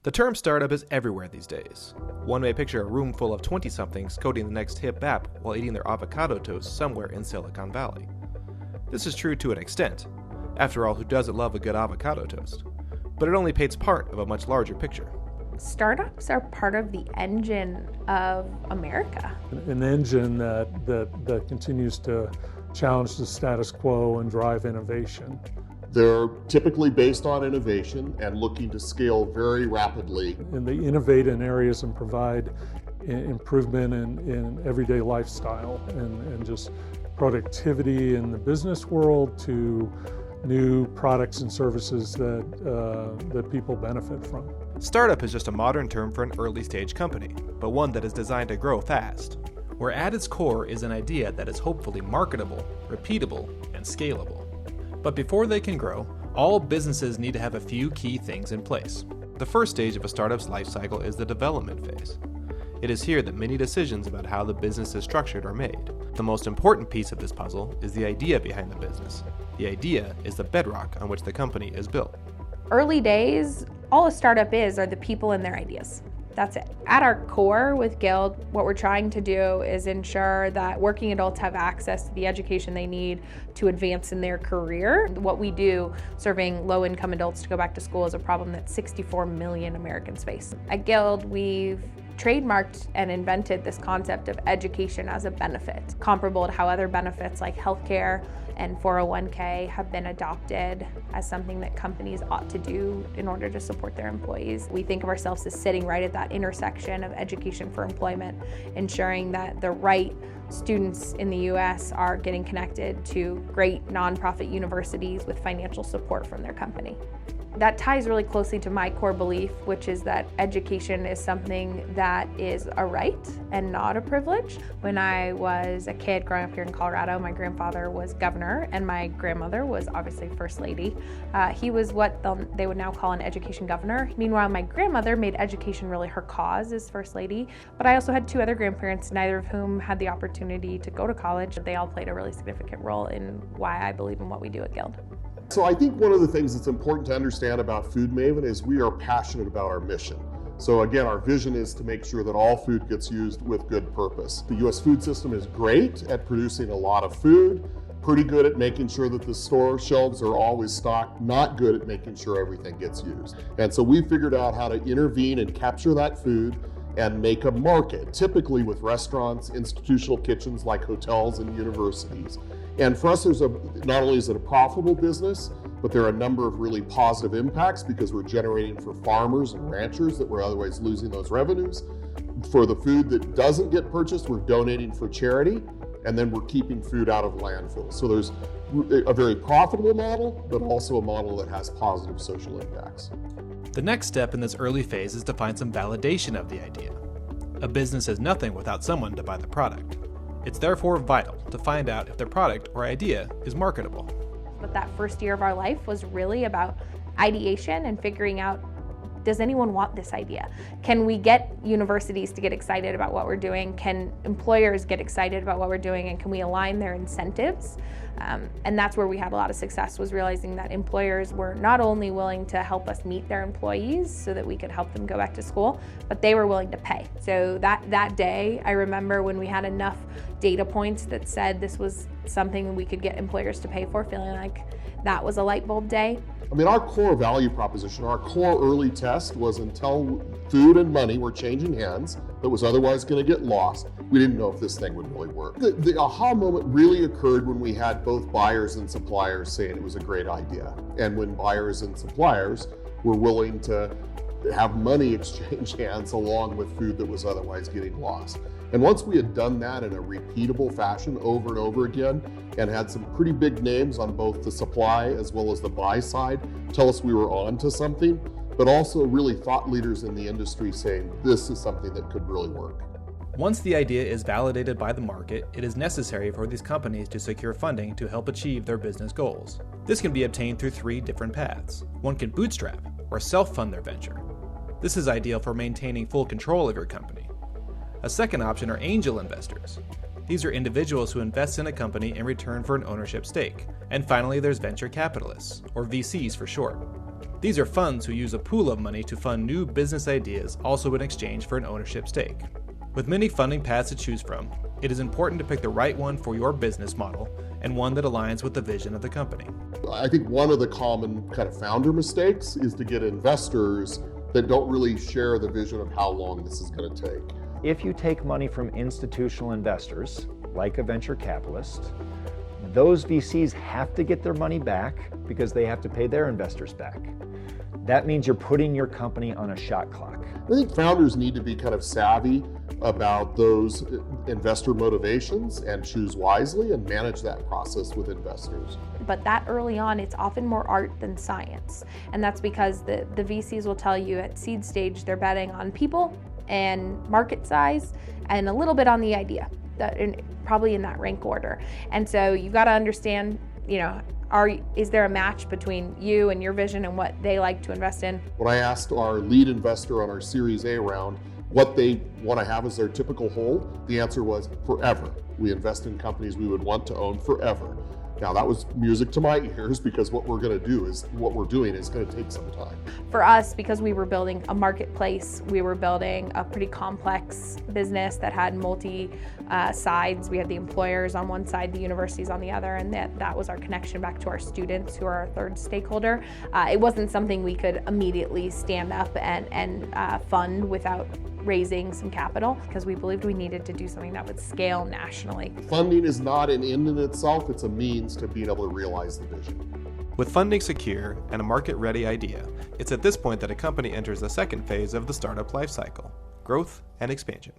The term startup is everywhere these days. One may picture a room full of 20-somethings coding the next hip app while eating their avocado toast somewhere in Silicon Valley. This is true to an extent. After all, who doesn't love a good avocado toast? But it only paints part of a much larger picture. Startups are part of the engine of America. An engine that continues to challenge the status quo and drive innovation. They're typically based on innovation and looking to scale very rapidly. And they innovate in areas and provide improvement in everyday lifestyle and just productivity in the business world to new products and services that people benefit from. Startup is just a modern term for an early stage company, but one that is designed to grow fast, where at its core is an idea that is hopefully marketable, repeatable, and scalable. But before they can grow, all businesses need to have a few key things in place. The first stage of a startup's life cycle is the development phase. It is here that many decisions about how the business is structured are made. The most important piece of this puzzle is the idea behind the business. The idea is the bedrock on which the company is built. Early days, all a startup are the people and their ideas. That's it. At our core with Guild, what we're trying to do is ensure that working adults have access to the education they need to advance in their career. What we do, serving low-income adults to go back to school, is a problem that 64 million Americans face. At Guild, we've trademarked and invented this concept of education as a benefit, comparable to how other benefits like healthcare and 401k have been adopted as something that companies ought to do in order to support their employees. We think of ourselves as sitting right at that intersection of education for employment, ensuring that the right students in the US are getting connected to great nonprofit universities with financial support from their company. That ties really closely to my core belief, which is that education is something that is a right and not a privilege. When I was a kid growing up here in Colorado, my grandfather was governor and my grandmother was obviously first lady. He was what they would now call an education governor. Meanwhile, my grandmother made education really her cause as first lady. But I also had two other grandparents, neither of whom had the opportunity to go to college. They all played a really significant role in why I believe in what we do at Guild. So I think one of the things that's important to understand about FoodMaven is we are passionate about our mission. So again, our vision is to make sure that all food gets used with good purpose. The US food system is great at producing a lot of food, pretty good at making sure that the store shelves are always stocked, not good at making sure everything gets used. And so we figured out how to intervene and capture that food and make a market, typically with restaurants, institutional kitchens like hotels and universities. And for us, not only is it a profitable business, but there are a number of really positive impacts because we're generating for farmers and ranchers that were otherwise losing those revenues. For the food that doesn't get purchased, we're donating for charity, and then we're keeping food out of landfills. So there's a very profitable model, but also a model that has positive social impacts. The next step in this early phase is to find some validation of the idea. A business is nothing without someone to buy the product. It's therefore vital to find out if their product or idea is marketable. But that first year of our life was really about ideation and figuring out, does anyone want this idea? Can we get universities to get excited about what we're doing? Can employers get excited about what we're doing? And can we align their incentives? And that's where we had a lot of success, was realizing that employers were not only willing to help us meet their employees so that we could help them go back to school, but they were willing to pay. So that day, I remember when we had enough data points that said this was something we could get employers to pay for, feeling like that was a light bulb day. I mean, our core value proposition, our core early test was until food and money were changing hands that was otherwise going to get lost, we didn't know if this thing would really work. The aha moment really occurred when we had both buyers and suppliers saying it was a great idea. And when buyers and suppliers were willing to have money exchange hands along with food that was otherwise getting lost. And once we had done that in a repeatable fashion over and over again and had some pretty big names on both the supply as well as the buy side tell us we were on to something, but also really thought leaders in the industry saying this is something that could really work. Once the idea is validated by the market, it is necessary for these companies to secure funding to help achieve their business goals. This can be obtained through 3 different paths. One can bootstrap or self-fund their venture. This is ideal for maintaining full control of your company. A second option are angel investors. These are individuals who invest in a company in return for an ownership stake. And finally, there's venture capitalists, or VCs for short. These are funds who use a pool of money to fund new business ideas, also in exchange for an ownership stake. With many funding paths to choose from, it is important to pick the right one for your business model and one that aligns with the vision of the company. I think one of the common kind of founder mistakes is to get investors that don't really share the vision of how long this is going to take. If you take money from institutional investors, like a venture capitalist, those VCs have to get their money back because they have to pay their investors back. That means you're putting your company on a shot clock. I think founders need to be kind of savvy about those investor motivations and choose wisely and manage that process with investors. But that early on, it's often more art than science. And that's because the VCs will tell you at seed stage, they're betting on people and market size and a little bit on the idea, probably in that rank order. And so you got to understand, is there a match between you and your vision and what they like to invest in? When I asked our lead investor on our Series A round what they want to have as their typical hold, the answer was forever. We invest in companies we would want to own forever. Now that was music to my ears because what we're doing is going to take some time. For us, because we were building a marketplace, we were building a pretty complex business that had multi sides. We had the employers on one side, the universities on the other, and that was our connection back to our students, who are our third stakeholder. It wasn't something we could immediately stand up and fund without raising some capital, because we believed we needed to do something that would scale nationally. Funding is not an end in itself, it's a means to being able to realize the vision. With funding secure and a market-ready idea, it's at this point that a company enters the second phase of the startup life cycle: growth and expansion.